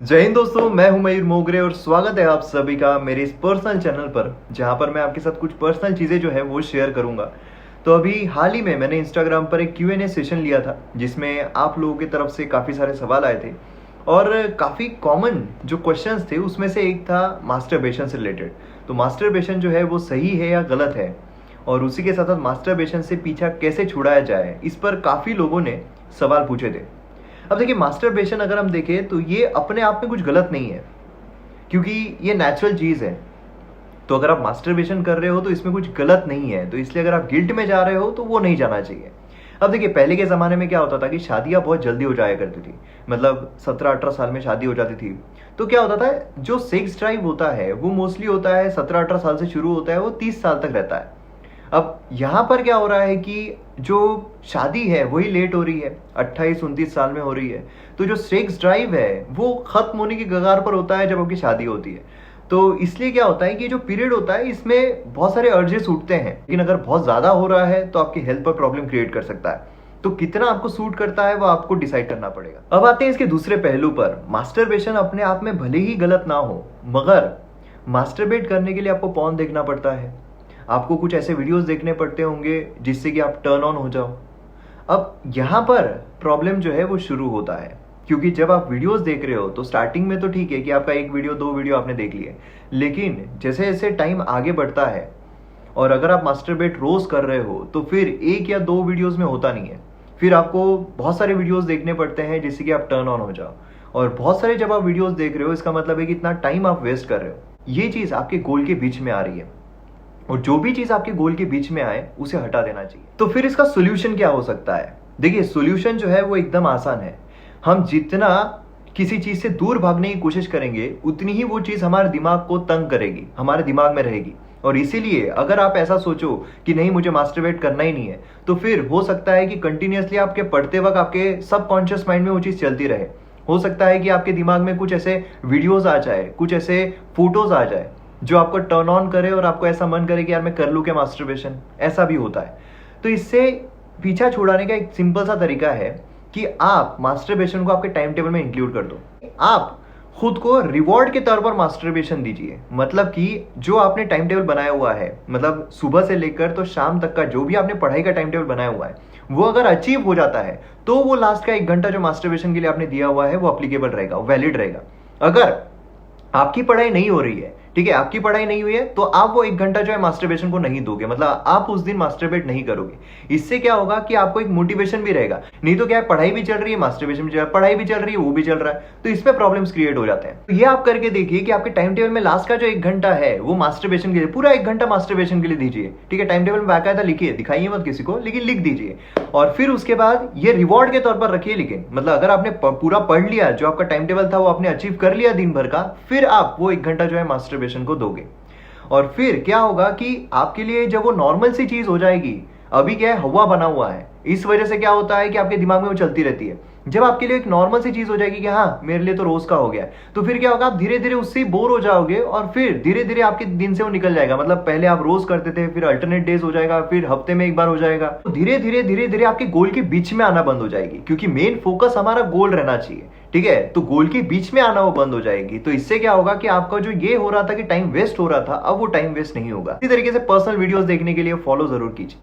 जय हिंद दोस्तों, मैं हूं मयूर मोगरे और स्वागत है आप सभी का मेरे इस पर्सनल चैनल पर, जहां पर मैं आपके साथ कुछ पर्सनल चीज़ें जो है वो शेयर करूंगा। तो अभी हाल ही में मैंने इंस्टाग्राम पर एक Q&A सेशन लिया था, जिसमें आप लोगों की तरफ से काफ़ी सारे सवाल आए थे और काफ़ी कॉमन जो क्वेश्चंस थे उसमें से एक था मास्टरबेशन से रिलेटेड। तो मास्टरबेशन जो है वो सही है या गलत है, और उसी के साथ साथ मास्टरबेशन से पीछा कैसे छुड़ाया जाए, इस पर काफ़ी लोगों ने सवाल पूछे थे। अब देखिए, मास्टरबेशन अगर हम देखें तो ये अपने आप में कुछ गलत नहीं है, क्योंकि ये नेचुरल चीज़ है। तो अगर आप मास्टरबेशन कर रहे हो तो इसमें कुछ गलत नहीं है, तो इसलिए अगर आप गिल्ट में जा रहे हो तो वो नहीं जाना चाहिए। अब देखिए, पहले के ज़माने में क्या होता था कि शादियाँ बहुत जल्दी हो जाया करती थी, मतलब 17-18 साल में शादी हो जाती थी। तो क्या होता था, जो सेक्स ड्राइव होता है वो मोस्टली होता है 17-18 साल से शुरू होता है, वो 30 साल तक रहता है। अब यहाँ पर क्या हो रहा है कि जो शादी है वही लेट हो रही है, 28-29 साल में हो रही है। तो जो सेक्स ड्राइव है वो खत्म होने की कगार पर होता है जब आपकी शादी होती है। तो इसलिए क्या होता है कि जो पीरियड होता है इसमें बहुत सारे अर्जेस उठते हैं, लेकिन अगर बहुत ज़्यादा हो रहा है तो आपकी हेल्थ पर प्रॉब्लम क्रिएट कर सकता है। तो कितना आपको सूट करता है वो आपको डिसाइड करना पड़ेगा। अब आते हैं इसके दूसरे पहलू पर। मास्टरबेशन अपने आप में भले ही गलत ना हो, मगर मास्टरबेट करने के लिए आपको पॉर्न देखना पड़ता है, आपको कुछ ऐसे वीडियोस देखने पड़ते होंगे जिससे कि आप टर्न ऑन हो जाओ। अब यहाँ पर प्रॉब्लम जो है वो शुरू होता है, क्योंकि जब आप वीडियोस देख रहे हो तो स्टार्टिंग में तो ठीक है कि आपका एक वीडियो 2 वीडियो आपने देख लिए, लेकिन जैसे जैसे टाइम आगे बढ़ता है और अगर आप मास्टरबेट रोज कर रहे हो तो फिर 1 या 2 वीडियोस में होता नहीं है, फिर आपको बहुत सारे वीडियोस देखने पड़ते हैं जिससे कि आप टर्न ऑन हो जाओ। और बहुत सारे जब आप वीडियोस देख रहे हो, इसका मतलब है कि इतना टाइम आप वेस्ट कर रहे हो। ये चीज़ आपके गोल के बीच में आ रही है, और जो भी चीज आपके गोल के बीच में आए उसे हटा देना चाहिए। तो फिर इसका सोल्यूशन क्या हो सकता है? देखिए, सोल्यूशन जो है वो एकदम आसान है। हम जितना किसी चीज से दूर भागने की कोशिश करेंगे उतनी ही वो चीज हमारे दिमाग को तंग करेगी, हमारे दिमाग में रहेगी। और इसीलिए अगर आप ऐसा सोचो कि नहीं, मुझे मास्टरबेट करना ही नहीं है, तो फिर हो सकता है कि कंटिन्यूअसली आपके पढ़ते वक्त आपके सबकॉन्शियस माइंड में वो चीज चलती रहे। हो सकता है कि आपके दिमाग में कुछ ऐसे वीडियोस आ जाए, कुछ ऐसे फोटोज आ जाए जो आपको टर्न ऑन करे और आपको ऐसा मन करे कि यार मैं कर लूँ क्या मास्टरबेशन। ऐसा भी होता है। तो इससे पीछा छुड़ाने का एक सिंपल सा तरीका है कि आप मास्टरबेशन को आपके टाइम टेबल में इंक्लूड कर दो। आप खुद को रिवॉर्ड के तौर पर मास्टरबेशन दीजिए। मतलब कि जो आपने टाइम टेबल बनाया हुआ है, मतलब सुबह से लेकर तो शाम तक का जो भी आपने पढ़ाई का टाइम टेबल बनाया हुआ है, वो अगर अचीव हो जाता है तो वो लास्ट का 1 घंटा जो मास्टरबेशन के लिए आपने दिया हुआ है वो अप्लीकेबल रहेगा, वैलिड रहेगा। अगर आपकी पढ़ाई नहीं हो रही है, ठीक है, आपकी पढ़ाई नहीं हुई है, तो आप वो 1 घंटा जो है मास्टरबेशन को नहीं दोगे, मतलब आप उस दिन मास्टरबेट नहीं करोगे। इससे क्या होगा कि आपको एक मोटिवेशन भी रहेगा। नहीं तो क्या है, पढ़ाई भी चल रही है, मास्टरबेशन भी चल रहा है, पढ़ाई भी चल रही है, वो भी चल रहा है, तो इसमें प्रॉब्लम्स क्रिएट हो जाते हैं। तो ये आप करके देखिए कि आपके टाइम टेबल में लास्ट का जो 1 घंटा है वो मास्टरबेशन के लिए, पूरा 1 घंटा मास्टरबेशन के लिए दीजिए। ठीक है, टाइम टेबल में बाकायदा लिखिए, दिखाइए मत किसी को, लेकिन लिख दीजिए। और फिर उसके बाद ये रिवॉर्ड के तौर पर रखिए। लेकिन मतलब अगर आपने पूरा पढ़ लिया, जो आपका टाइम टेबल था वो आपने अचीव कर लिया दिन भर का, फिर आप वो 1 घंटा जो है मास्टरबेशन को दोगे। और फिर क्या होगा कि आपके लिए जब वो नॉर्मल सी चीज हो जाएगी, अभी क्या है, हवा बना हुआ है, इस वजह से क्या होता है कि आपके दिमाग में वो चलती रहती है। जब आपके लिए एक नॉर्मल सी चीज हो जाएगी कि हाँ मेरे लिए तो रोज का हो गया, तो फिर क्या होगा, आप धीरे धीरे उससे बोर हो जाओगे और फिर धीरे धीरे आपके दिन से वो निकल जाएगा। मतलब पहले आप रोज करते थे, फिर अल्टरनेट डेज हो जाएगा, फिर हफ्ते में 1 बार हो जाएगा। तो धीरे धीरे आपके गोल के बीच में आना बंद हो जाएगी, क्योंकि मेन फोकस हमारा गोल रहना चाहिए। ठीक है, तो गोल के बीच में आना वो बंद हो जाएगी। तो इससे क्या होगा कि आपका जो ये हो रहा था कि टाइम वेस्ट हो रहा था, अब वो टाइम वेस्ट नहीं होगा। इसी तरीके से पर्सनल वीडियोस देखने के लिए फॉलो जरूर कीजिए।